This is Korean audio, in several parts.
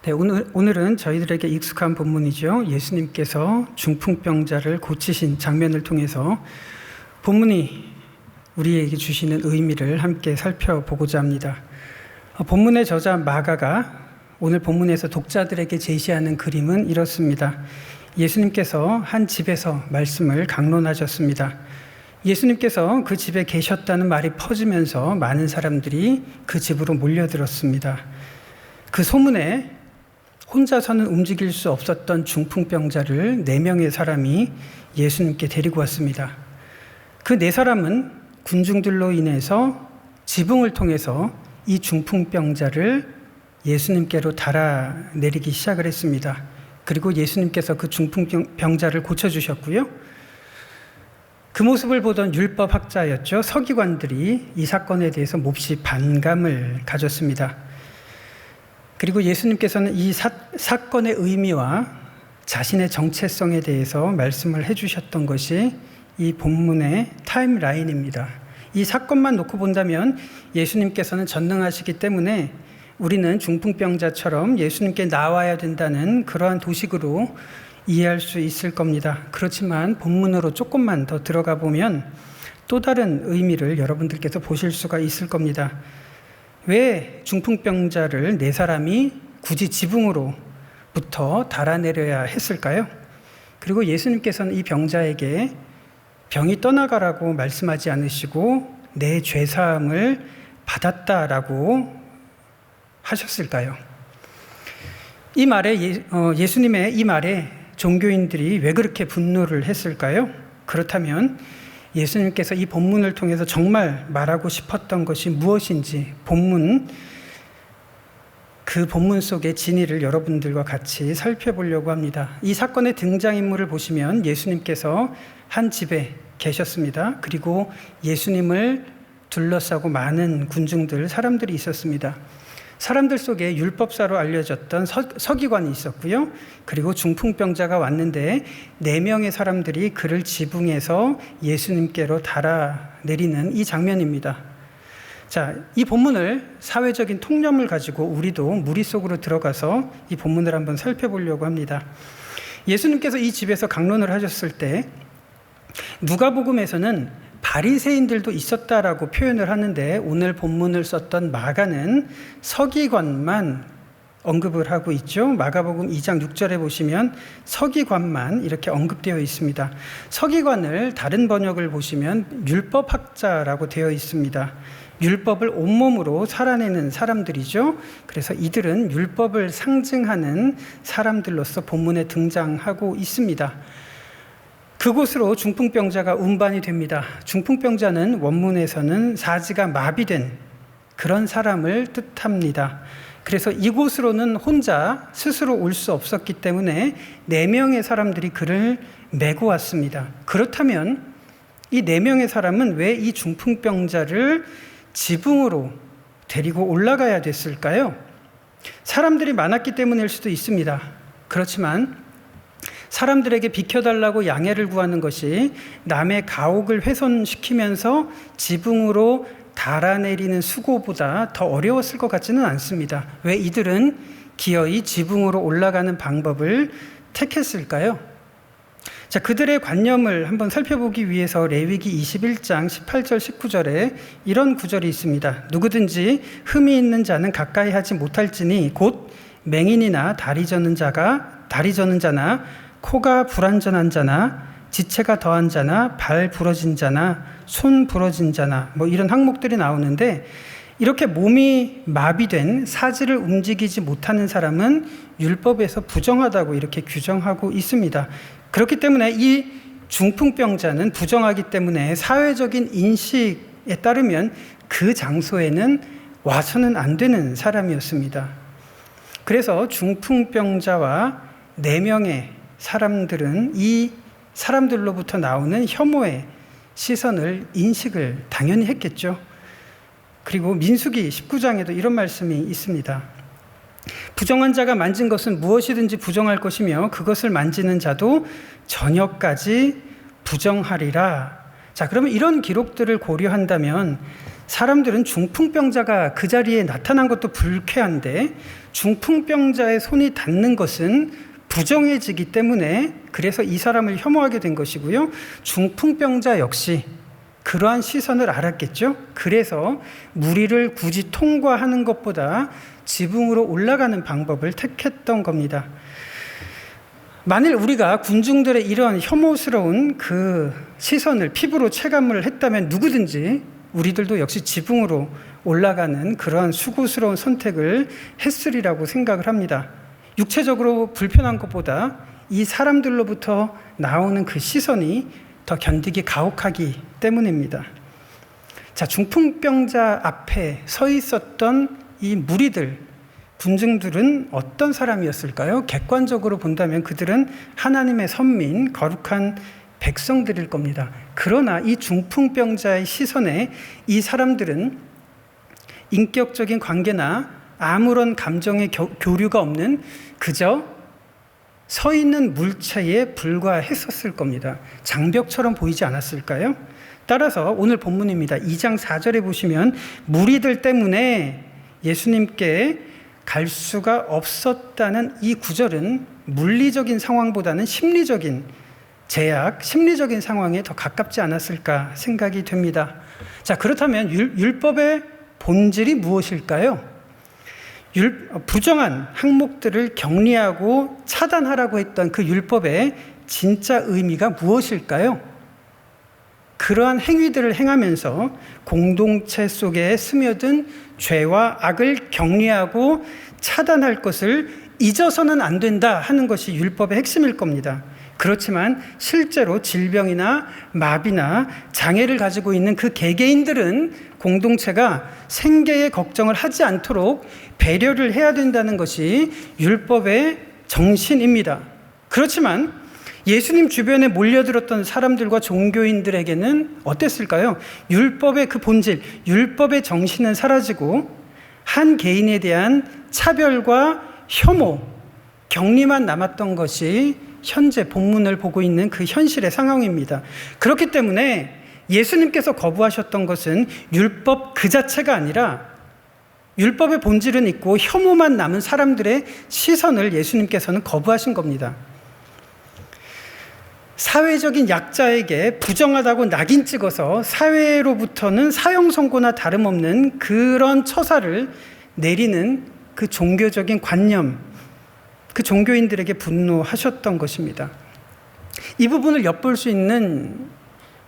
네, 오늘은 저희들에게 익숙한 본문이죠. 예수님께서 중풍병자를 고치신 장면을 통해서 본문이 우리에게 주시는 의미를 함께 살펴보고자 합니다. 본문의 저자 마가가 오늘 본문에서 독자들에게 제시하는 그림은 이렇습니다. 예수님께서 한 집에서 말씀을 강론하셨습니다. 예수님께서 그 집에 계셨다는 말이 퍼지면서 많은 사람들이 그 집으로 몰려들었습니다. 그 소문에 혼자서는 움직일 수 없었던 중풍병자를 4명의 사람이 예수님께 데리고 왔습니다. 그 4사람은 군중들로 인해서 지붕을 통해서 이 중풍병자를 예수님께로 달아내리기 시작을 했습니다. 그리고 예수님께서 그 중풍병자를 고쳐주셨고요. 그 모습을 보던 율법학자였죠. 서기관들이 이 사건에 대해서 몹시 반감을 가졌습니다. 그리고 예수님께서는 이 사건의 의미와 자신의 정체성에 대해서 말씀을 해주셨던 것이 이 본문의 타임라인입니다. 이 사건만 놓고 본다면 예수님께서는 전능하시기 때문에 우리는 중풍병자처럼 예수님께 나와야 된다는 그러한 도식으로 이해할 수 있을 겁니다. 그렇지만 본문으로 조금만 더 들어가 보면 또 다른 의미를 여러분들께서 보실 수가 있을 겁니다. 왜 중풍병자를 4사람이 굳이 지붕으로부터 달아내려야 했을까요? 그리고 예수님께서는 이 병자에게 병이 떠나가라고 말씀하지 않으시고 내 죄사함을 받았다라고 하셨을까요? 이 말에 예수님의 이 말에 종교인들이 왜 그렇게 분노를 했을까요? 그렇다면 예수님께서 이 본문을 통해서 정말 말하고 싶었던 것이 무엇인지 그 본문 속의 진위를 여러분들과 같이 살펴보려고 합니다. 이 사건의 등장인물을 보시면 예수님께서 한 집에 계셨습니다. 그리고 예수님을 둘러싸고 많은 군중들, 사람들이 있었습니다. 사람들 속에 율법사로 알려졌던 서기관이 있었고요. 그리고 중풍병자가 왔는데 4명의 사람들이 그를 지붕에서 예수님께로 달아내리는 이 장면입니다. 자, 이 본문을 사회적인 통념을 가지고 우리도 무리 속으로 들어가서 이 본문을 한번 살펴보려고 합니다. 예수님께서 이 집에서 강론을 하셨을 때 누가복음에서는 바리새인들도 있었다라고 표현을 하는데 오늘 본문을 썼던 마가는 서기관만 언급을 하고 있죠. 마가복음 2장 6절에 보시면 서기관만 이렇게 언급되어 있습니다. 서기관을 다른 번역을 보시면 율법학자라고 되어 있습니다. 율법을 온몸으로 살아내는 사람들이죠. 그래서 이들은 율법을 상징하는 사람들로서 본문에 등장하고 있습니다. 그곳으로 중풍병자가 운반이 됩니다. 중풍병자는 원문에서는 사지가 마비된 그런 사람을 뜻합니다. 그래서 이곳으로는 혼자 스스로 올 수 없었기 때문에 4명의 사람들이 그를 메고 왔습니다. 그렇다면 이 4명의 사람은 왜 이 중풍병자를 지붕으로 데리고 올라가야 됐을까요? 사람들이 많았기 때문일 수도 있습니다. 그렇지만 사람들에게 비켜달라고 양해를 구하는 것이 남의 가옥을 훼손시키면서 지붕으로 달아내리는 수고보다 더 어려웠을 것 같지는 않습니다. 왜 이들은 기어이 지붕으로 올라가는 방법을 택했을까요? 자, 그들의 관념을 한번 살펴보기 위해서 레위기 21장 18절 19절에 이런 구절이 있습니다. 누구든지 흠이 있는 자는 가까이 하지 못할지니 곧 맹인이나 다리 저는 자나 코가 불완전한 자나 지체가 더한 자나 발 부러진 자나 손 부러진 자나 이런 항목들이 나오는데 이렇게 몸이 마비된 사지를 움직이지 못하는 사람은 율법에서 부정하다고 이렇게 규정하고 있습니다. 그렇기 때문에 이 중풍병자는 부정하기 때문에 사회적인 인식에 따르면 그 장소에는 와서는 안 되는 사람이었습니다. 그래서 중풍병자와 4명의 사람들은 이 사람들로부터 나오는 혐오의 시선을 인식을 당연히 했겠죠. 그리고 민수기 19장에도 이런 말씀이 있습니다. 부정한 자가 만진 것은 무엇이든지 부정할 것이며 그것을 만지는 자도 저녁까지 부정하리라. 자, 그러면 이런 기록들을 고려한다면 사람들은 중풍병자가 그 자리에 나타난 것도 불쾌한데 중풍병자의 손이 닿는 것은 부정해지기 때문에 그래서 이 사람을 혐오하게 된 것이고요. 중풍병자 역시 그러한 시선을 알았겠죠. 그래서 무리를 굳이 통과하는 것보다 지붕으로 올라가는 방법을 택했던 겁니다. 만일 우리가 군중들의 이러한 혐오스러운 그 시선을 피부로 체감을 했다면 누구든지 우리들도 역시 지붕으로 올라가는 그러한 수고스러운 선택을 했으리라고 생각을 합니다. 육체적으로 불편한 것보다 이 사람들로부터 나오는 그 시선이 더 견디기 가혹하기 때문입니다. 자, 중풍병자 앞에 서 있었던 이 무리들, 군중들은 어떤 사람이었을까요? 객관적으로 본다면 그들은 하나님의 선민, 거룩한 백성들일 겁니다. 그러나 이 중풍병자의 시선에 이 사람들은 인격적인 관계나 아무런 감정의 교류가 없는 그저 서 있는 물체에 불과했었을 겁니다. 장벽처럼 보이지 않았을까요? 따라서 오늘 본문입니다. 2장 4절에 보시면 무리들 때문에 예수님께 갈 수가 없었다는 이 구절은 물리적인 상황보다는 심리적인 제약, 심리적인 상황에 더 가깝지 않았을까 생각이 됩니다. 자, 그렇다면 율법의 본질이 무엇일까요? 부정한 항목들을 격리하고 차단하라고 했던 그 율법의 진짜 의미가 무엇일까요? 그러한 행위들을 행하면서 공동체 속에 스며든 죄와 악을 격리하고 차단할 것을 잊어서는 안 된다 하는 것이 율법의 핵심일 겁니다. 그렇지만 실제로 질병이나 마비나 장애를 가지고 있는 그 개개인들은 공동체가 생계의 걱정을 하지 않도록 배려를 해야 된다는 것이 율법의 정신입니다. 그렇지만 예수님 주변에 몰려들었던 사람들과 종교인들에게는 어땠을까요? 율법의 그 본질, 율법의 정신은 사라지고 한 개인에 대한 차별과 혐오, 격리만 남았던 것이 현재 본문을 보고 있는 그 현실의 상황입니다. 그렇기 때문에 예수님께서 거부하셨던 것은 율법 그 자체가 아니라 율법의 본질은 있고 혐오만 남은 사람들의 시선을 예수님께서는 거부하신 겁니다. 사회적인 약자에게 부정하다고 낙인 찍어서 사회로부터는 사형 선고나 다름없는 그런 처사를 내리는 그 종교적인 관념, 그 종교인들에게 분노하셨던 것입니다. 이 부분을 엿볼 수 있는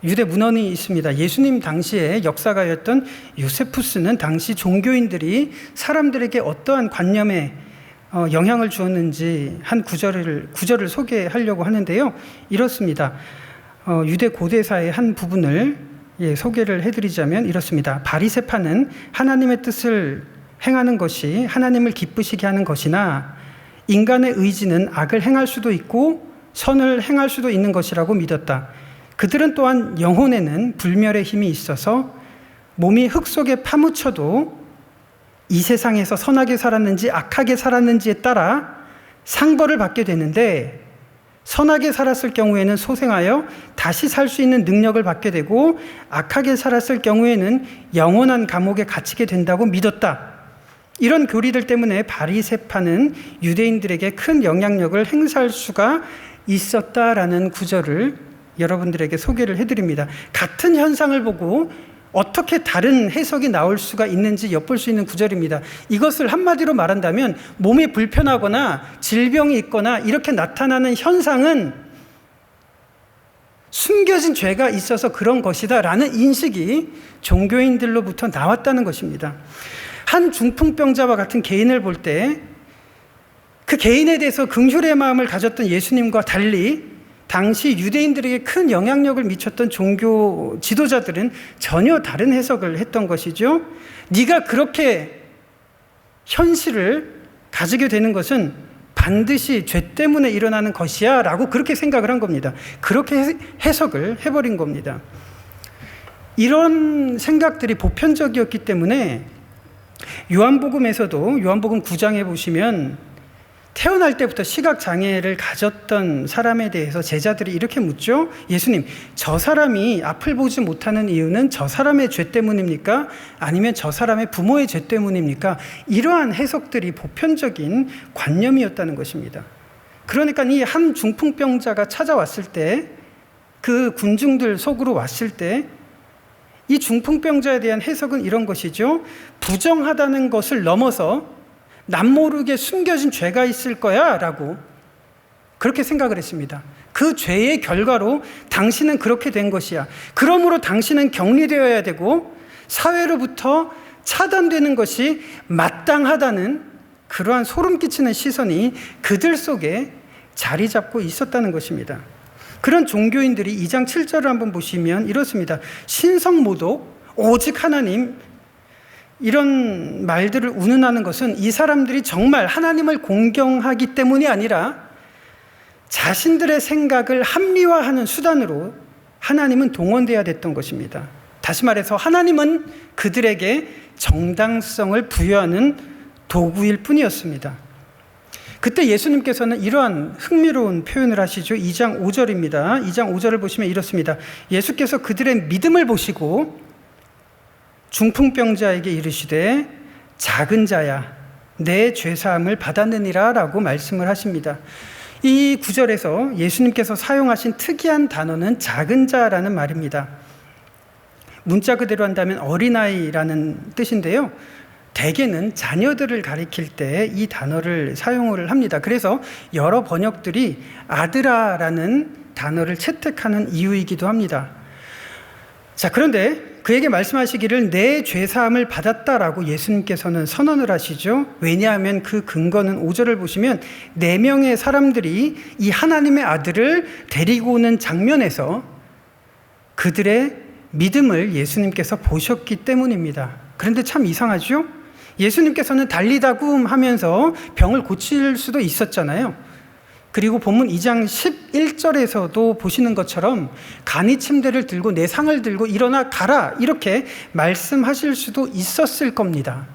유대 문헌이 있습니다. 예수님 당시의 역사가였던 요세푸스는 당시 종교인들이 사람들에게 어떠한 관념에 영향을 주었는지 한 구절을 소개하려고 하는데요. 이렇습니다. 유대 고대사의 한 부분을 소개를 해드리자면 이렇습니다. 바리새파는 하나님의 뜻을 행하는 것이 하나님을 기쁘시게 하는 것이나 인간의 의지는 악을 행할 수도 있고 선을 행할 수도 있는 것이라고 믿었다. 그들은 또한 영혼에는 불멸의 힘이 있어서 몸이 흙 속에 파묻혀도 이 세상에서 선하게 살았는지 악하게 살았는지에 따라 상벌을 받게 되는데 선하게 살았을 경우에는 소생하여 다시 살 수 있는 능력을 받게 되고 악하게 살았을 경우에는 영원한 감옥에 갇히게 된다고 믿었다. 이런 교리들 때문에 바리새파는 유대인들에게 큰 영향력을 행사할 수가 있었다라는 구절을 여러분들에게 소개를 해드립니다. 같은 현상을 보고 어떻게 다른 해석이 나올 수가 있는지 엿볼 수 있는 구절입니다. 이것을 한마디로 말한다면 몸이 불편하거나 질병이 있거나 이렇게 나타나는 현상은 숨겨진 죄가 있어서 그런 것이다 라는 인식이 종교인들로부터 나왔다는 것입니다. 한 중풍병자와 같은 개인을 볼 때 그 개인에 대해서 긍휼의 마음을 가졌던 예수님과 달리 당시 유대인들에게 큰 영향력을 미쳤던 종교 지도자들은 전혀 다른 해석을 했던 것이죠. 네가 그렇게 현실을 가지게 되는 것은 반드시 죄 때문에 일어나는 것이야 라고 그렇게 생각을 한 겁니다. 그렇게 해석을 해버린 겁니다. 이런 생각들이 보편적이었기 때문에 요한복음에서도 요한복음 9장에 보시면 태어날 때부터 시각장애를 가졌던 사람에 대해서 제자들이 이렇게 묻죠. 예수님, 저 사람이 앞을 보지 못하는 이유는 저 사람의 죄 때문입니까? 아니면 저 사람의 부모의 죄 때문입니까? 이러한 해석들이 보편적인 관념이었다는 것입니다. 그러니까 이 한 중풍병자가 찾아왔을 때, 그 군중들 속으로 왔을 때 이 중풍병자에 대한 해석은 이런 것이죠. 부정하다는 것을 넘어서 남모르게 숨겨진 죄가 있을 거야 라고 그렇게 생각을 했습니다. 그 죄의 결과로 당신은 그렇게 된 것이야. 그러므로 당신은 격리되어야 되고 사회로부터 차단되는 것이 마땅하다는 그러한 소름 끼치는 시선이 그들 속에 자리 잡고 있었다는 것입니다. 그런 종교인들이 2장 7절을 한번 보시면 이렇습니다. 신성모독, 오직 하나님, 이런 말들을 운운하는 것은 이 사람들이 정말 하나님을 공경하기 때문이 아니라 자신들의 생각을 합리화하는 수단으로 하나님은 동원되어야 됐던 것입니다. 다시 말해서 하나님은 그들에게 정당성을 부여하는 도구일 뿐이었습니다. 그때 예수님께서는 이러한 흥미로운 표현을 하시죠. 2장 5절입니다. 2장 5절을 보시면 이렇습니다. 예수께서 그들의 믿음을 보시고 중풍병자에게 이르시되 작은 자야 내 죄사함을 받았느니라 라고 말씀을 하십니다. 이 구절에서 예수님께서 사용하신 특이한 단어는 작은 자라는 말입니다. 문자 그대로 한다면 어린아이라는 뜻인데요. 대개는 자녀들을 가리킬 때 이 단어를 사용을 합니다. 그래서 여러 번역들이 아들아라는 단어를 채택하는 이유이기도 합니다. 자, 그런데 그에게 말씀하시기를 내 죄사함을 받았다라고 예수님께서는 선언을 하시죠. 왜냐하면 그 근거는 5절을 보시면 4명의 사람들이 이 하나님의 아들을 데리고 오는 장면에서 그들의 믿음을 예수님께서 보셨기 때문입니다. 그런데 참 이상하죠? 예수님께서는 달리다굼 하면서 병을 고칠 수도 있었잖아요. 그리고 본문 2장 11절에서도 보시는 것처럼 간이 침대를 들고 내 상을 들고 일어나 가라 이렇게 말씀하실 수도 있었을 겁니다.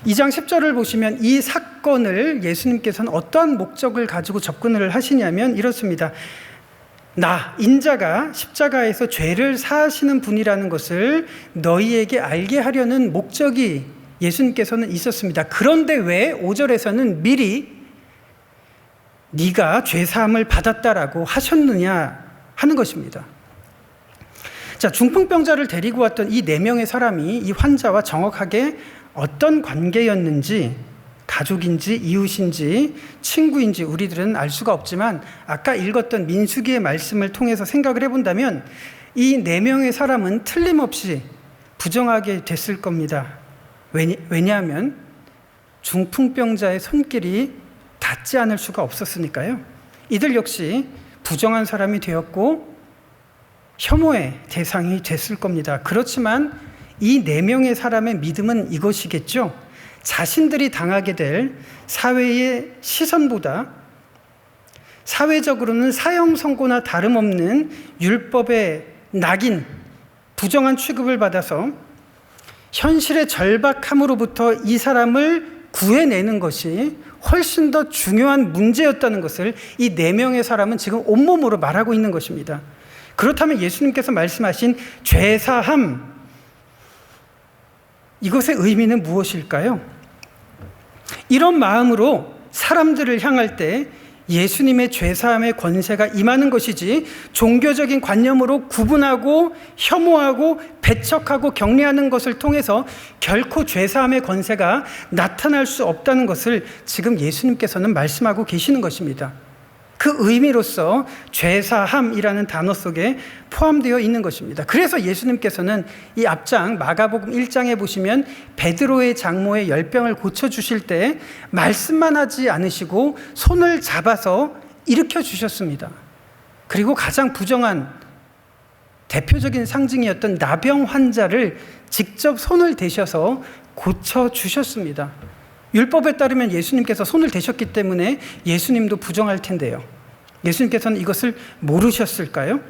2장 10절을 보시면 이 사건을 예수님께서는 어떠한 목적을 가지고 접근을 하시냐면 이렇습니다. 나 인자가 십자가에서 죄를 사하시는 분이라는 것을 너희에게 알게 하려는 목적이 예수님께서는 있었습니다. 그런데 왜 5절에서는 미리 네가 죄사함을 받았다라고 하셨느냐 하는 것입니다. 자, 중풍병자를 데리고 왔던 이 4명의 사람이 이 환자와 정확하게 어떤 관계였는지, 가족인지 이웃인지 친구인지 우리들은 알 수가 없지만 아까 읽었던 민수기의 말씀을 통해서 생각을 해본다면 이 4명의 사람은 틀림없이 부정하게 됐을 겁니다. 왜냐하면 중풍병자의 손길이 닿지 않을 수가 없었으니까요. 이들 역시 부정한 사람이 되었고 혐오의 대상이 됐을 겁니다. 그렇지만 이 4명의 사람의 믿음은 이것이겠죠. 자신들이 당하게 될 사회의 시선보다 사회적으로는 사형 선고나 다름없는 율법의 낙인, 부정한 취급을 받아서 현실의 절박함으로부터 이 사람을 구해내는 것이 훨씬 더 중요한 문제였다는 것을 이 4명의 사람은 지금 온몸으로 말하고 있는 것입니다. 그렇다면 예수님께서 말씀하신 죄사함, 이것의 의미는 무엇일까요? 이런 마음으로 사람들을 향할 때 예수님의 죄사함의 권세가 임하는 것이지 종교적인 관념으로 구분하고 혐오하고 배척하고 격리하는 것을 통해서 결코 죄사함의 권세가 나타날 수 없다는 것을 지금 예수님께서는 말씀하고 계시는 것입니다. 그 의미로서 죄사함이라는 단어 속에 포함되어 있는 것입니다. 그래서 예수님께서는 이 앞장 마가복음 1장에 보시면 베드로의 장모의 열병을 고쳐주실 때 말씀만 하지 않으시고 손을 잡아서 일으켜 주셨습니다. 그리고 가장 부정한 대표적인 상징이었던 나병 환자를 직접 손을 대셔서 고쳐주셨습니다. 율법에 따르면 예수님께서 손을 대셨기 때문에 예수님도 부정할 텐데요. 예수님께서는 이것을 모르셨을까요?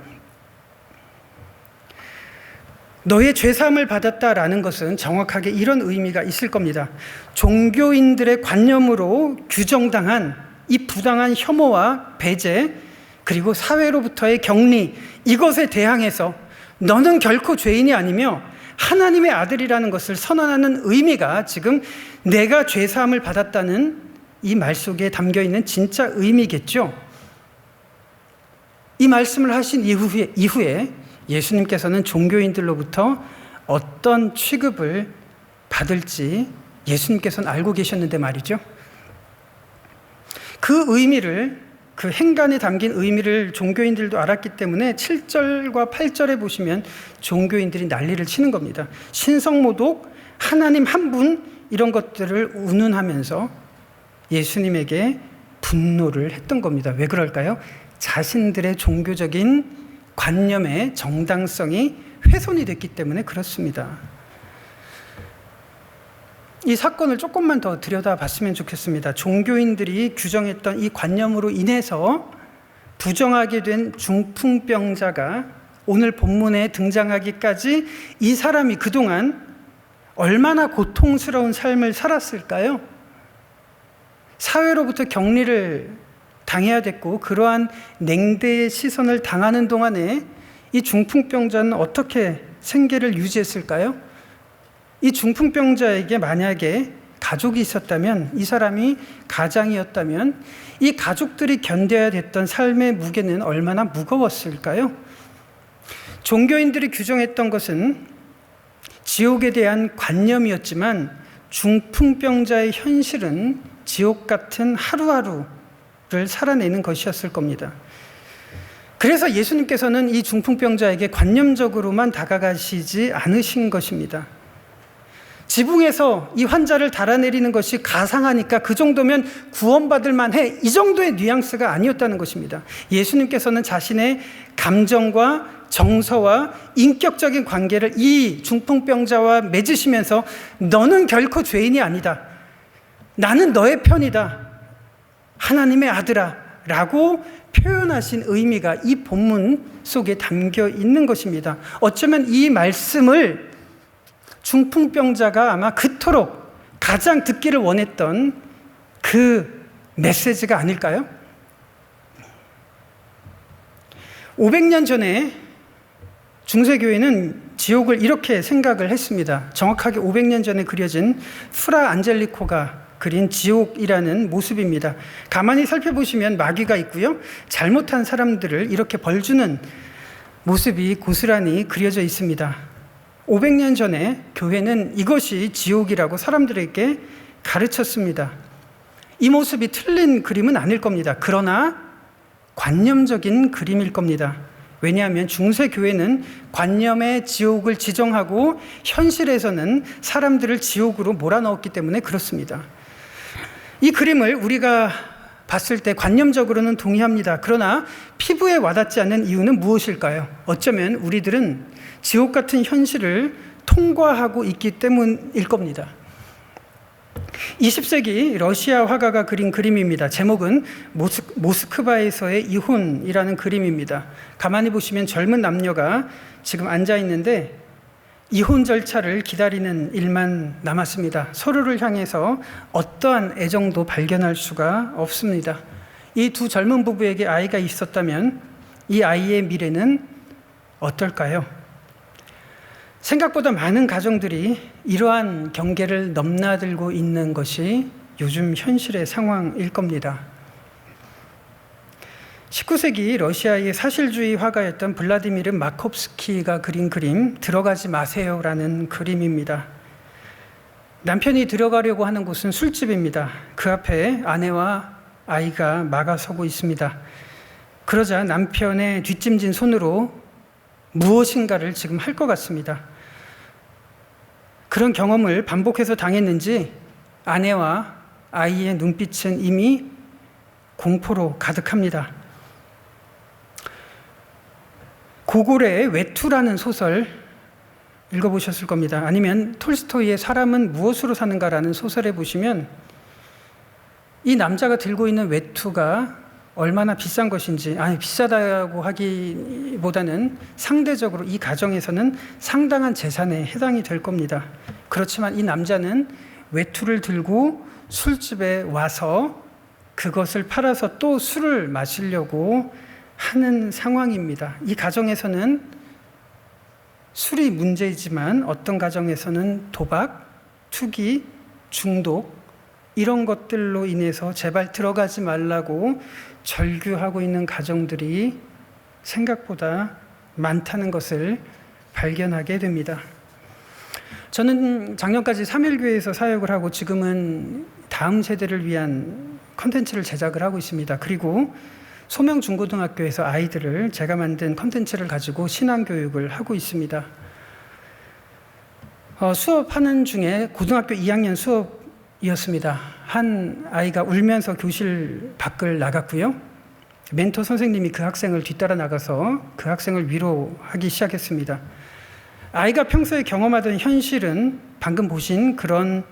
너의 죄사함을 받았다라는 것은 정확하게 이런 의미가 있을 겁니다. 종교인들의 관념으로 규정당한 이 부당한 혐오와 배제, 그리고 사회로부터의 격리, 이것에 대항해서 너는 결코 죄인이 아니며 하나님의 아들이라는 것을 선언하는 의미가 지금 내가 죄사함을 받았다는 이 말 속에 담겨 있는 진짜 의미겠죠. 이 말씀을 하신 이후에 예수님께서는 종교인들로부터 어떤 취급을 받을지 예수님께서는 알고 계셨는데 말이죠. 그 의미를, 그 행간에 담긴 의미를 종교인들도 알았기 때문에 7절과 8절에 보시면 종교인들이 난리를 치는 겁니다. 신성모독, 하나님 한 분, 이런 것들을 운운하면서 예수님에게 분노를 했던 겁니다. 왜 그럴까요? 자신들의 종교적인 관념의 정당성이 훼손이 됐기 때문에 그렇습니다. 이 사건을 조금만 더 들여다봤으면 좋겠습니다. 종교인들이 규정했던 이 관념으로 인해서 부정하게 된 중풍병자가 오늘 본문에 등장하기까지 이 사람이 그동안 얼마나 고통스러운 삶을 살았을까요? 사회로부터 격리를 당해야 됐고, 그러한 냉대의 시선을 당하는 동안에 이 중풍병자는 어떻게 생계를 유지했을까요? 이 중풍병자에게 만약에 가족이 있었다면, 이 사람이 가장이었다면 이 가족들이 견뎌야 됐던 삶의 무게는 얼마나 무거웠을까요? 종교인들이 규정했던 것은 지옥에 대한 관념이었지만 중풍병자의 현실은 지옥 같은 하루하루를 살아내는 것이었을 겁니다. 그래서 예수님께서는 이 중풍병자에게 관념적으로만 다가가시지 않으신 것입니다. 지붕에서 이 환자를 달아내리는 것이 가상하니까 그 정도면 구원받을 만해, 이 정도의 뉘앙스가 아니었다는 것입니다. 예수님께서는 자신의 감정과 정서와 인격적인 관계를 이 중풍병자와 맺으시면서 너는 결코 죄인이 아니다, 나는 너의 편이다, 하나님의 아들아 라고 표현하신 의미가 이 본문 속에 담겨 있는 것입니다. 어쩌면 이 말씀을 중풍병자가 아마 그토록 가장 듣기를 원했던 그 메시지가 아닐까요? 500년 전에 중세교회는 지옥을 이렇게 생각을 했습니다. 정확하게 500년 전에 그려진 프라 안젤리코가 그린 지옥이라는 모습입니다. 가만히 살펴보시면 마귀가 있고요, 잘못한 사람들을 이렇게 벌주는 모습이 고스란히 그려져 있습니다. 500년 전에 교회는 이것이 지옥이라고 사람들에게 가르쳤습니다. 이 모습이 틀린 그림은 아닐 겁니다. 그러나 관념적인 그림일 겁니다. 왜냐하면 중세교회는 관념의 지옥을 지정하고 현실에서는 사람들을 지옥으로 몰아넣었기 때문에 그렇습니다. 이 그림을 우리가 봤을 때 관념적으로는 동의합니다. 그러나 피부에 와닿지 않는 이유는 무엇일까요? 어쩌면 우리들은 지옥 같은 현실을 통과하고 있기 때문일 겁니다. 20세기 러시아 화가가 그린 그림입니다. 제목은 모스크바에서의 이혼이라는 그림입니다. 가만히 보시면 젊은 남녀가 지금 앉아 있는데 이혼 절차를 기다리는 일만 남았습니다. 서로를 향해서 어떠한 애정도 발견할 수가 없습니다. 이 두 젊은 부부에게 아이가 있었다면 이 아이의 미래는 어떨까요? 생각보다 많은 가정들이 이러한 경계를 넘나들고 있는 것이 요즘 현실의 상황일 겁니다. 19세기 러시아의 사실주의 화가였던 블라디미르 마kov스키가 그린 그림, 들어가지 마세요라는 그림입니다. 남편이 들어가려고 하는 곳은 술집입니다. 그 앞에 아내와 아이가 막아서고 있습니다. 그러자 남편의 뒷짐진 손으로 무엇인가를 지금 할 것 같습니다. 그런 경험을 반복해서 당했는지 아내와 아이의 눈빛은 이미 공포로 가득합니다. 고고레의 외투라는 소설 읽어보셨을 겁니다. 아니면 톨스토이의 사람은 무엇으로 사는가라는 소설에 보시면 이 남자가 들고 있는 외투가 얼마나 비싼 것인지, 아니 비싸다고 하기보다는 상대적으로 이 가정에서는 상당한 재산에 해당이 될 겁니다. 그렇지만 이 남자는 외투를 들고 술집에 와서 그것을 팔아서 또 술을 마시려고 하는 상황입니다. 이 가정에서는 술이 문제이지만 어떤 가정에서는 도박, 투기, 중독 이런 것들로 인해서 제발 들어가지 말라고 절규하고 있는 가정들이 생각보다 많다는 것을 발견하게 됩니다. 저는 작년까지 3일교회에서 사역을 하고 지금은 다음 세대를 위한 컨텐츠를 제작을 하고 있습니다. 그리고 소명중고등학교에서 아이들을 제가 만든 컨텐츠를 가지고 신앙교육을 하고 있습니다. 수업하는 중에 고등학교 2학년 수업이었습니다. 한 아이가 울면서 교실 밖을 나갔고요. 멘토 선생님이 그 학생을 뒤따라 나가서 그 학생을 위로하기 시작했습니다. 아이가 평소에 경험하던 현실은 방금 보신 그런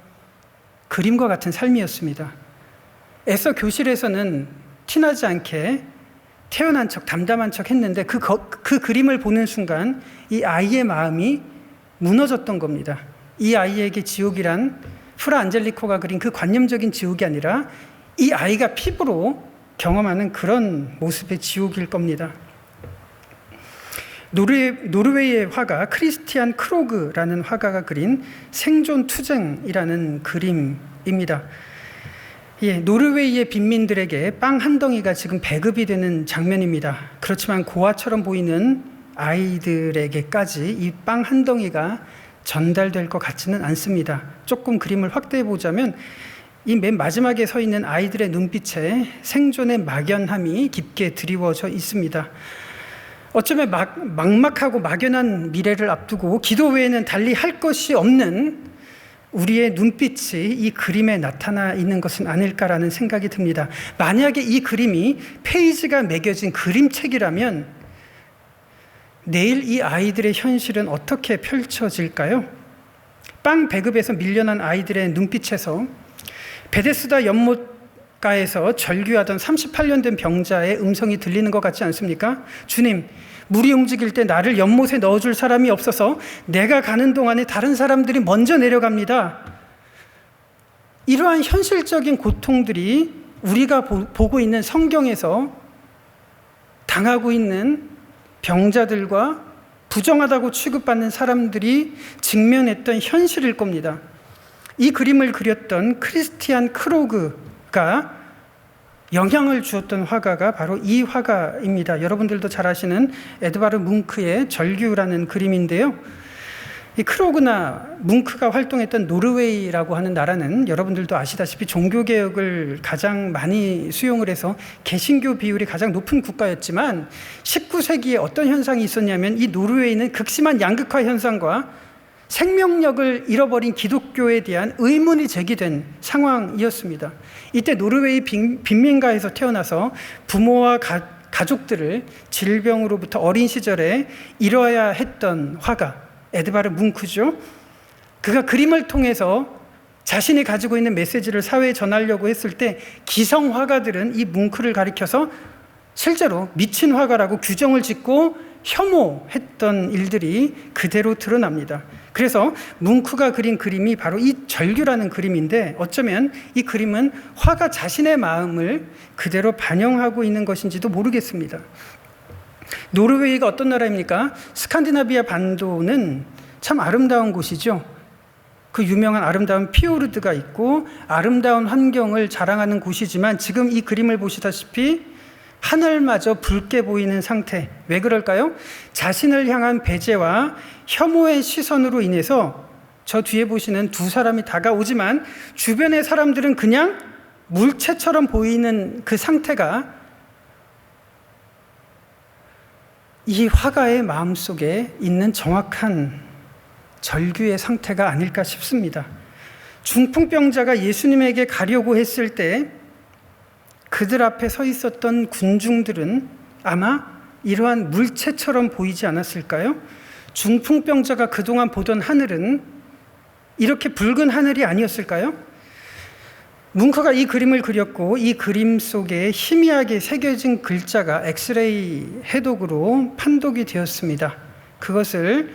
그림과 같은 삶이었습니다. 애써 교실에서는 티나지 않게 태연한 척, 담담한 척 했는데 그 그림을 보는 순간 이 아이의 마음이 무너졌던 겁니다. 이 아이에게 지옥이란 프라 안젤리코가 그린 그 관념적인 지옥이 아니라 이 아이가 피부로 경험하는 그런 모습의 지옥일 겁니다. 노르웨이의 화가 크리스티안 크로그라는 화가가 그린 생존 투쟁이라는 그림입니다. 노르웨이의 빈민들에게 빵 한 덩이가 지금 배급이 되는 장면입니다. 그렇지만 고아처럼 보이는 아이들에게까지 이 빵 한 덩이가 전달될 것 같지는 않습니다. 조금 그림을 확대해 보자면 이 맨 마지막에 서 있는 아이들의 눈빛에 생존의 막연함이 깊게 드리워져 있습니다. 어쩌면 막막하고 막연한 미래를 앞두고 기도 외에는 달리 할 것이 없는 우리의 눈빛이 이 그림에 나타나 있는 것은 아닐까라는 생각이 듭니다. 만약에 이 그림이 페이지가 매겨진 그림책이라면 내일 이 아이들의 현실은 어떻게 펼쳐질까요? 빵 배급에서 밀려난 아이들의 눈빛에서 베데스다 연못가에서 절규하던 38년 된 병자의 음성이 들리는 것 같지 않습니까? 주님, 물이 움직일 때 나를 연못에 넣어줄 사람이 없어서 내가 가는 동안에 다른 사람들이 먼저 내려갑니다. 이러한 현실적인 고통들이 우리가 보고 있는 성경에서 당하고 있는 병자들과 부정하다고 취급받는 사람들이 직면했던 현실일 겁니다. 이 그림을 그렸던 크리스티안 크로그가 영향을 주었던 화가가 바로 이 화가입니다. 여러분들도 잘 아시는 에드바르 뭉크의 절규라는 그림인데요. 이 크로그나 뭉크가 활동했던 노르웨이라고 하는 나라는 여러분들도 아시다시피 종교개혁을 가장 많이 수용을 해서 개신교 비율이 가장 높은 국가였지만 19세기에 어떤 현상이 있었냐면 이 노르웨이는 극심한 양극화 현상과 생명력을 잃어버린 기독교에 대한 의문이 제기된 상황이었습니다. 이때 노르웨이 빈민가에서 태어나서 부모와 가족들을 질병으로부터 어린 시절에 잃어야 했던 화가 에드바르 뭉크죠. 그가 그림을 통해서 자신이 가지고 있는 메시지를 사회에 전하려고 했을 때 기성 화가들은 이 뭉크를 가리켜서 실제로 미친 화가라고 규정을 짓고 혐오했던 일들이 그대로 드러납니다. 그래서 뭉크가 그린 그림이 바로 이 절규라는 그림인데 어쩌면 이 그림은 화가 자신의 마음을 그대로 반영하고 있는 것인지도 모르겠습니다. 노르웨이가 어떤 나라입니까? 스칸디나비아 반도는 참 아름다운 곳이죠. 그 유명한 아름다운 피오르드가 있고 아름다운 환경을 자랑하는 곳이지만 지금 이 그림을 보시다시피 하늘마저 붉게 보이는 상태. 왜 그럴까요? 자신을 향한 배제와 혐오의 시선으로 인해서 저 뒤에 보시는 두 사람이 다가오지만 주변의 사람들은 그냥 물체처럼 보이는 그 상태가 이 화가의 마음속에 있는 정확한 절규의 상태가 아닐까 싶습니다. 중풍병자가 예수님에게 가려고 했을 때 그들 앞에 서 있었던 군중들은 아마 이러한 물체처럼 보이지 않았을까요? 중풍병자가 그동안 보던 하늘은 이렇게 붉은 하늘이 아니었을까요? 뭉크가 이 그림을 그렸고 이 그림 속에 희미하게 새겨진 글자가 엑스레이 해독으로 판독이 되었습니다. 그것을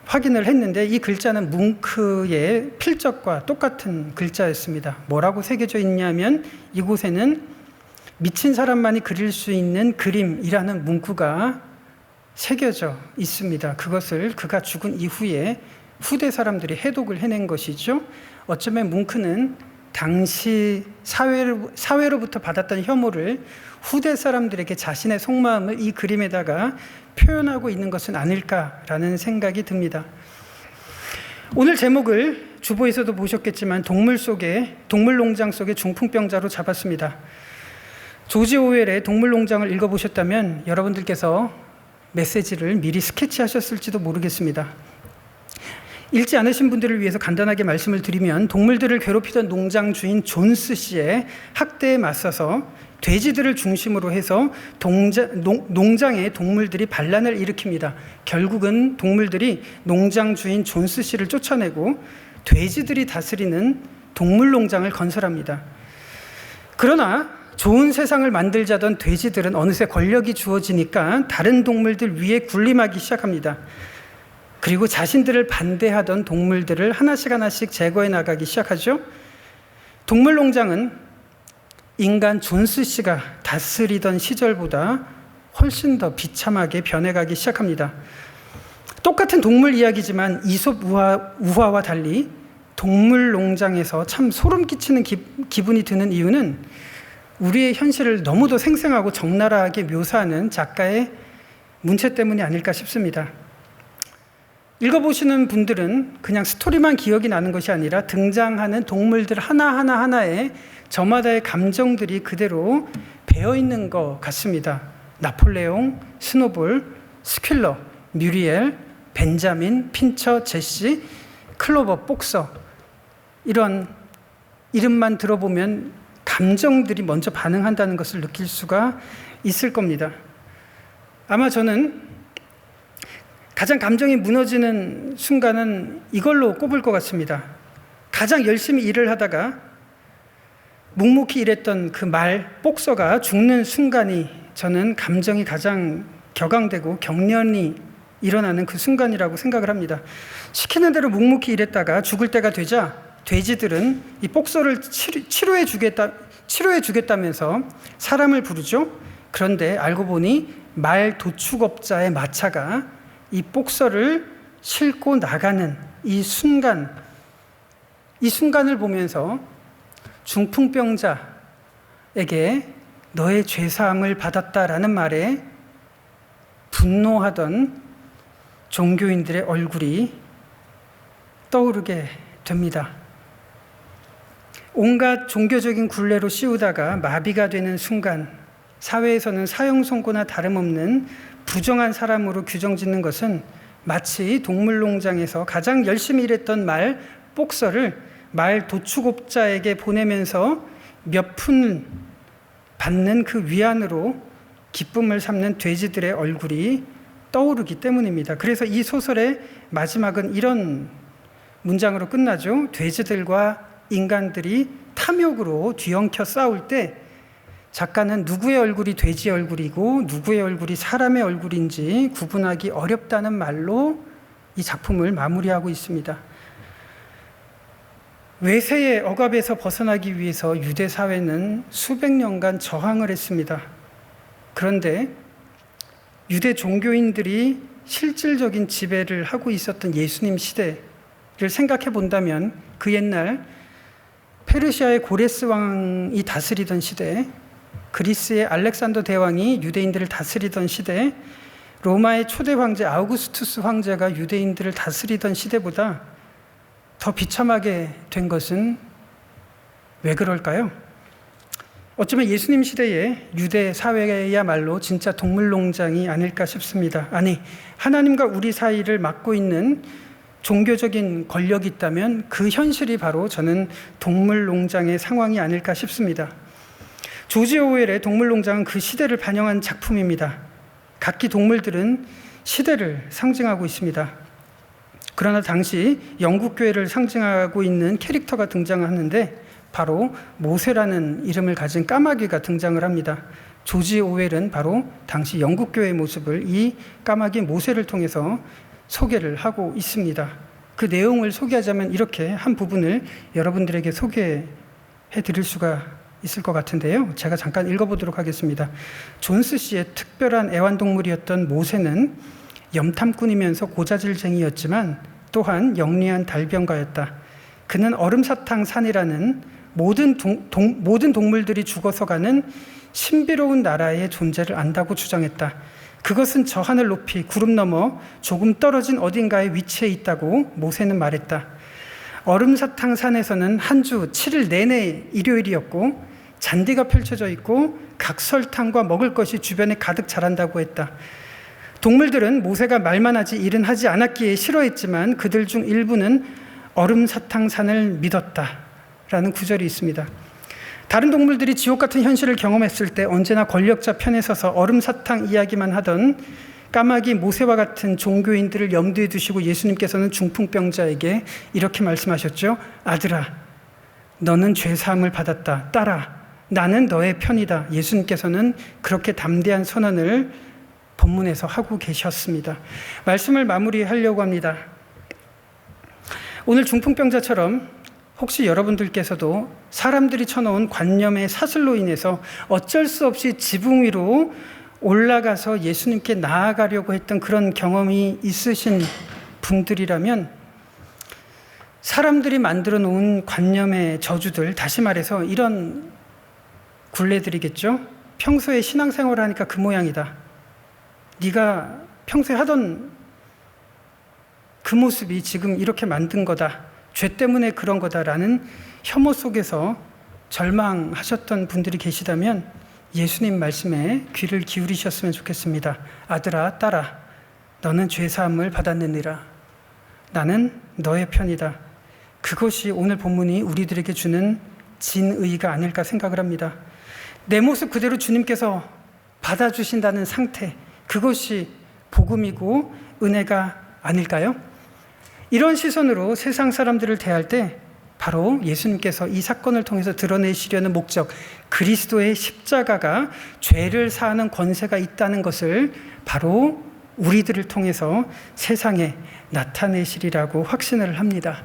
확인을 했는데 이 글자는 뭉크의 필적과 똑같은 글자였습니다. 뭐라고 새겨져 있냐면 이곳에는 미친 사람만이 그릴 수 있는 그림이라는 문구가 새겨져 있습니다. 그것을 그가 죽은 이후에 후대 사람들이 해독을 해낸 것이죠. 어쩌면 뭉크는 당시 사회로부터 받았던 혐오를 후대 사람들에게 자신의 속마음을 이 그림에다가 표현하고 있는 것은 아닐까라는 생각이 듭니다. 오늘 제목을 주보에서도 보셨겠지만 동물농장 속의 중풍병자로 잡았습니다. 조지 오웰의 동물농장을 읽어보셨다면 여러분들께서 메시지를 미리 스케치하셨을지도 모르겠습니다. 읽지 않으신 분들을 위해서 간단하게 말씀을 드리면 동물들을 괴롭히던 농장 주인 존스 씨의 학대에 맞서서 돼지들을 중심으로 해서 농장에 동물들이 반란을 일으킵니다. 결국은 동물들이 농장 주인 존스 씨를 쫓아내고 돼지들이 다스리는 동물농장을 건설합니다. 그러나 좋은 세상을 만들자던 돼지들은 어느새 권력이 주어지니까 다른 동물들 위에 군림하기 시작합니다. 그리고 자신들을 반대하던 동물들을 하나씩 제거해 나가기 시작하죠. 동물농장은 인간 존스 씨가 다스리던 시절보다 훨씬 더 비참하게 변해가기 시작합니다. 똑같은 동물 이야기지만 이솝 우화와 달리 동물농장에서 참 소름 끼치는 기분이 드는 이유는 우리의 현실을 너무도 생생하고 적나라하게 묘사하는 작가의 문체 때문이 아닐까 싶습니다. 읽어보시는 분들은 그냥 스토리만 기억이 나는 것이 아니라 등장하는 동물들 하나하나에 저마다의 감정들이 그대로 배어있는 것 같습니다. 나폴레옹, 스노볼, 스퀼러, 뮤리엘, 벤자민, 핀처, 제시, 클로버, 복서, 이런 이름만 들어보면 감정들이 먼저 반응한다는 것을 느낄 수가 있을 겁니다. 아마 저는 가장 감정이 무너지는 순간은 이걸로 꼽을 것 같습니다. 가장 열심히 일을 하다가 묵묵히 일했던 그 말 복서가 죽는 순간이 저는 감정이 가장 격앙되고 경련이 일어나는 그 순간이라고 생각을 합니다. 시키는 대로 묵묵히 일했다가 죽을 때가 되자 돼지들은 이 복서를 치료해 주겠다면서 사람을 부르죠. 그런데 알고 보니 말 도축업자의 마차가 이 복서를 싣고 나가는 이 순간을 보면서 중풍병자에게 너의 죄사함을 받았다라는 말에 분노하던 종교인들의 얼굴이 떠오르게 됩니다. 온갖 종교적인 굴레로 씌우다가 마비가 되는 순간 사회에서는 사형 선고나 다름없는 부정한 사람으로 규정짓는 것은 마치 동물농장에서 가장 열심히 일했던 말 복서를 말 도축업자에게 보내면서 몇 푼 받는 그 위안으로 기쁨을 삼는 돼지들의 얼굴이 떠오르기 때문입니다. 그래서 이 소설의 마지막은 이런 문장으로 끝나죠. 돼지들과 인간들이 탐욕으로 뒤엉켜 싸울 때 작가는 누구의 얼굴이 돼지 얼굴이고 누구의 얼굴이 사람의 얼굴인지 구분하기 어렵다는 말로 이 작품을 마무리하고 있습니다. 외세의 억압에서 벗어나기 위해서 유대 사회는 수백 년간 저항을 했습니다. 그런데 유대 종교인들이 실질적인 지배를 하고 있었던 예수님 시대를 생각해 본다면 그 옛날 페르시아의 고레스 왕이 다스리던 시대, 그리스의 알렉산더 대왕이 유대인들을 다스리던 시대, 로마의 초대 황제 아우구스투스 황제가 유대인들을 다스리던 시대보다 더 비참하게 된 것은 왜 그럴까요? 어쩌면 예수님 시대의 유대 사회야말로 진짜 동물농장이 아닐까 싶습니다. 아니, 하나님과 우리 사이를 막고 있는 종교적인 권력이 있다면 그 현실이 바로 저는 동물농장의 상황이 아닐까 싶습니다. 조지 오웰의 동물농장은 그 시대를 반영한 작품입니다. 각기 동물들은 시대를 상징하고 있습니다. 그러나 당시 영국 교회를 상징하고 있는 캐릭터가 등장하는데 바로 모세라는 이름을 가진 까마귀가 등장을 합니다. 조지 오웰은 바로 당시 영국 교회의 모습을 이 까마귀 모세를 통해서 소개를 하고 있습니다. 그 내용을 소개하자면 이렇게 한 부분을 여러분들에게 소개해 드릴 수가 있을 것 같은데요. 제가 잠깐 읽어보도록 하겠습니다. 존스 씨의 특별한 애완동물이었던 모세는 염탐꾼이면서 고자질쟁이였지만 또한 영리한 달변가였다. 그는 얼음사탕 산이라는 모든 동물들이 죽어서 가는 신비로운 나라의 존재를 안다고 주장했다. 그것은 저 하늘 높이 구름 너머 조금 떨어진 어딘가에 위치해 있다고 모세는 말했다. 얼음사탕 산에서는 한 주 7일 내내 일요일이었고 잔디가 펼쳐져 있고 각설탕과 먹을 것이 주변에 가득 자란다고 했다. 동물들은 모세가 말만 하지 일은 하지 않았기에 싫어했지만 그들 중 일부는 얼음사탕 산을 믿었다 라는 구절이 있습니다. 다른 동물들이 지옥 같은 현실을 경험했을 때 언제나 권력자 편에 서서 얼음사탕 이야기만 하던 까마귀 모세와 같은 종교인들을 염두에 두시고 예수님께서는 중풍병자에게 이렇게 말씀하셨죠. 아들아, 너는 죄사함을 받았다. 딸아, 나는 너의 편이다. 예수님께서는 그렇게 담대한 선언을 본문에서 하고 계셨습니다. 말씀을 마무리하려고 합니다. 오늘 중풍병자처럼 혹시 여러분들께서도 사람들이 쳐놓은 관념의 사슬로 인해서 어쩔 수 없이 지붕 위로 올라가서 예수님께 나아가려고 했던 그런 경험이 있으신 분들이라면 사람들이 만들어 놓은 관념의 저주들, 다시 말해서 이런 굴레들이겠죠. 평소에 신앙생활을 하니까 그 모양이다. 네가 평소에 하던 그 모습이 지금 이렇게 만든 거다. 죄 때문에 그런 거다라는 혐오 속에서 절망하셨던 분들이 계시다면 예수님 말씀에 귀를 기울이셨으면 좋겠습니다. 아들아, 딸아, 너는 죄사함을 받았느니라. 나는 너의 편이다. 그것이 오늘 본문이 우리들에게 주는 진의가 아닐까 생각을 합니다. 내 모습 그대로 주님께서 받아주신다는 상태, 그것이 복음이고 은혜가 아닐까요? 이런 시선으로 세상 사람들을 대할 때 바로 예수님께서 이 사건을 통해서 드러내시려는 목적, 그리스도의 십자가가 죄를 사하는 권세가 있다는 것을 바로 우리들을 통해서 세상에 나타내시리라고 확신을 합니다.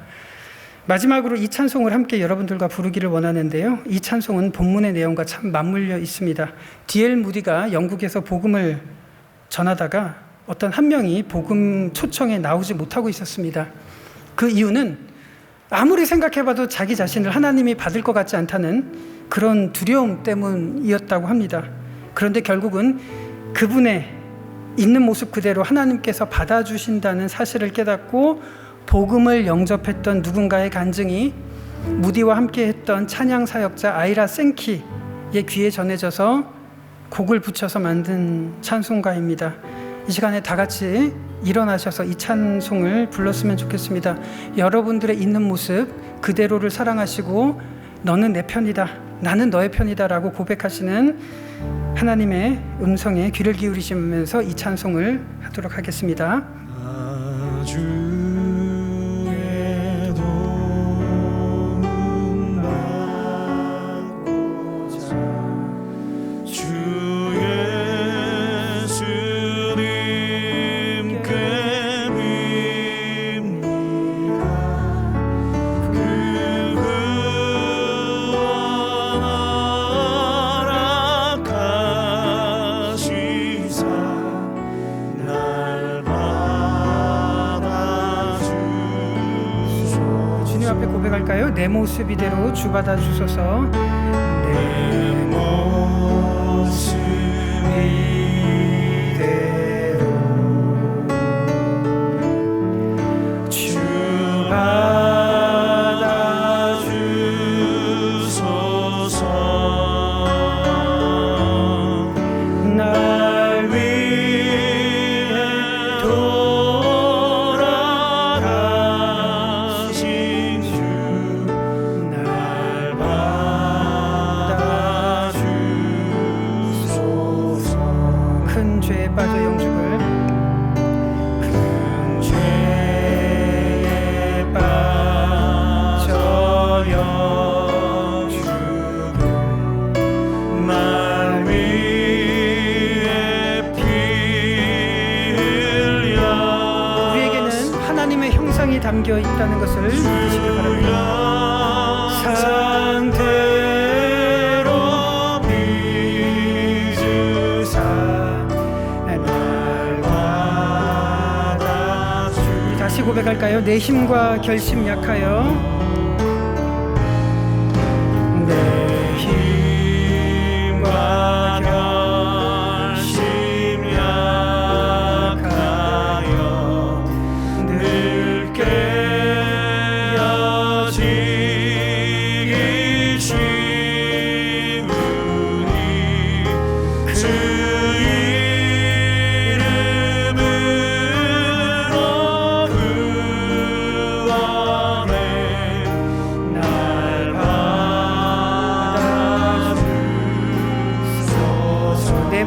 마지막으로 이 찬송을 함께 여러분들과 부르기를 원하는데요. 이 찬송은 본문의 내용과 참 맞물려 있습니다. D.L. 무디가 영국에서 복음을 전하다가 어떤 한 명이 복음 초청에 나오지 못하고 있었습니다. 그 이유는 아무리 생각해봐도 자기 자신을 하나님이 받을 것 같지 않다는 그런 두려움 때문이었다고 합니다. 그런데 결국은 그분의 있는 모습 그대로 하나님께서 받아주신다는 사실을 깨닫고 복음을 영접했던 누군가의 간증이 무디와 함께 했던 찬양 사역자 아이라 생키의 귀에 전해져서 곡을 붙여서 만든 찬송가입니다. 이 시간에 다 같이 일어나셔서 이 찬송을 불렀으면 좋겠습니다. 여러분들의 있는 모습 그대로를 사랑하시고 너는 내 편이다, 나는 너의 편이다 라고 고백하시는 하나님의 음성에 귀를 기울이시면서 이 찬송을 하도록 하겠습니다. 내 모습 이대로 주 받아 주소서. 내 모습 이대로 주 받아 주소서. 날 위해 돌아가신 주 큰 죄에 빠져 영죽을 큰 죄에 담겨 있다는 것을 믿으시길 바랍니다. 상대로 빚으사 날마다 다시 고백할까요? 내 힘과 결심 약하여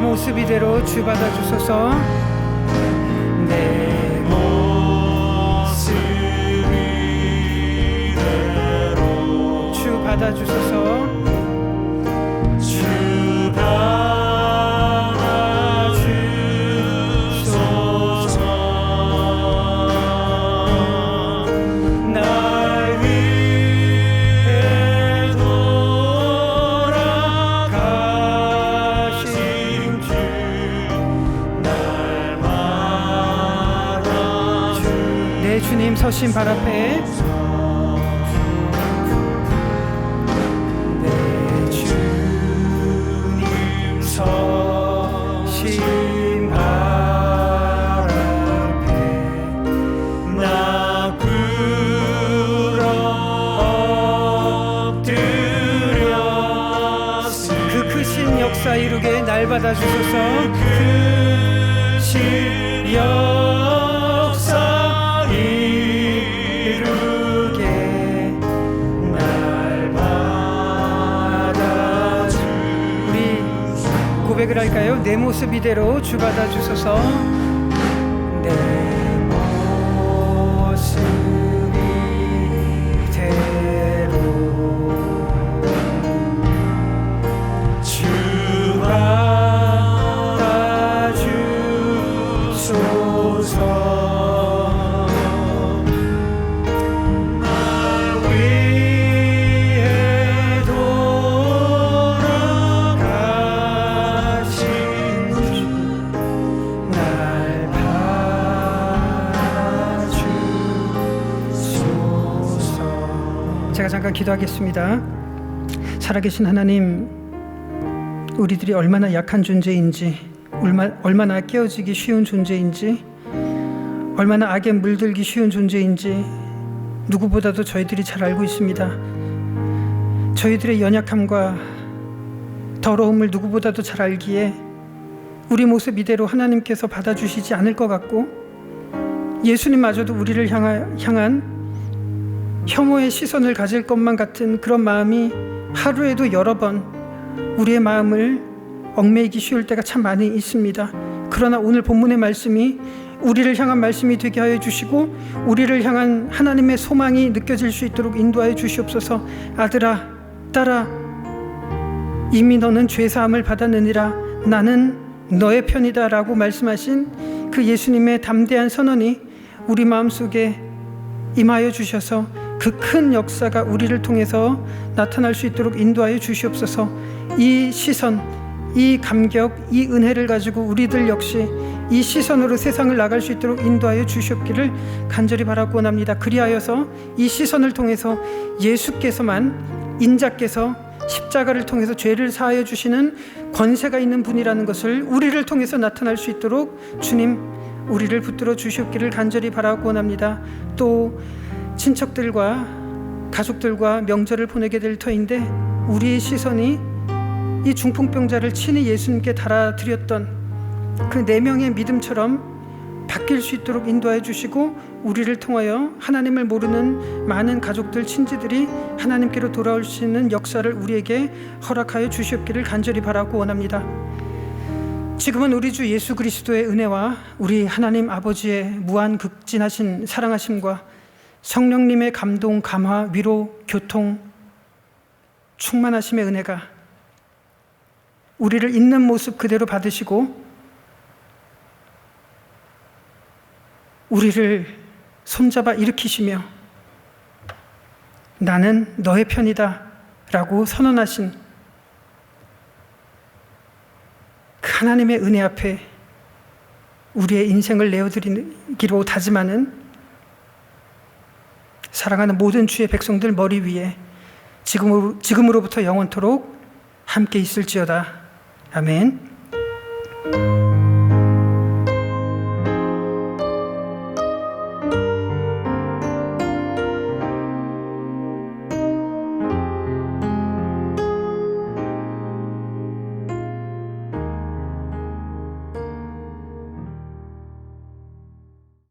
모습 이대로 주 받아주소서. 내 모습 이대로 주 받아주소서. 주 받아주소서. 날 위해 돌아가신 내 주님 서신 발 앞에 내 주님 서신 발 앞에 나 꿇어 엎드렸으니 그 크신 역사 이루게 날 받아주소서. 크신 역사 이루게 날 받아주. 우리 고백을 할까요? 내 모습 이대로 주 받아주소서. 내 모습 이대로 주 받아주소서. 제가 잠깐 기도하겠습니다. 살아계신 하나님, 우리들이 얼마나 약한 존재인지, 얼마나 깨어지기 쉬운 존재인지, 얼마나 악에 물들기 쉬운 존재인지 누구보다도 저희들이 잘 알고 있습니다. 저희들의 연약함과 더러움을 누구보다도 잘 알기에 우리 모습 이대로 하나님께서 받아주시지 않을 것 같고, 예수님마저도 우리를 향한 혐오의 시선을 가질 것만 같은 그런 마음이 하루에도 여러 번 우리의 마음을 얽매이기 쉬울 때가 참 많이 있습니다. 그러나 오늘 본문의 말씀이 우리를 향한 말씀이 되게 하여 주시고 우리를 향한 하나님의 소망이 느껴질 수 있도록 인도하여 주시옵소서. 아들아, 딸아, 이미 너는 죄사함을 받았느니라. 나는 너의 편이다 라고 말씀하신 그 예수님의 담대한 선언이 우리 마음속에 임하여 주셔서 그 큰 역사가 우리를 통해서 나타날 수 있도록 인도하여 주시옵소서. 이 시선, 이 감격, 이 은혜를 가지고 우리들 역시 이 시선으로 세상을 나갈 수 있도록 인도하여 주시옵기를 간절히 바라고 원합니다. 그리하여서 이 시선을 통해서 예수께서만, 인자께서 십자가를 통해서 죄를 사하여 주시는 권세가 있는 분이라는 것을 우리를 통해서 나타날 수 있도록 주님 우리를 붙들어 주시옵기를 간절히 바라고 원합니다. 또 친척들과 가족들과 명절을 보내게 될 터인데 우리의 시선이 이 중풍병자를 친히 예수님께 달아드렸던 그 4명의 믿음처럼 바뀔 수 있도록 인도해 주시고 우리를 통하여 하나님을 모르는 많은 가족들, 친지들이 하나님께로 돌아올 수 있는 역사를 우리에게 허락하여 주시옵기를 간절히 바라고 원합니다. 지금은 우리 주 예수 그리스도의 은혜와 우리 하나님 아버지의 무한 극진하신 사랑하심과 성령님의 감동, 감화, 위로, 교통, 충만하심의 은혜가 우리를 있는 모습 그대로 받으시고 우리를 손잡아 일으키시며 나는 너의 편이다 라고 선언하신 그 하나님의 은혜 앞에 우리의 인생을 내어드리기로 다짐하는 사랑하는 모든 주의 백성들 머리 위에 지금으로부터 영원토록 함께 있을지어다. 아멘.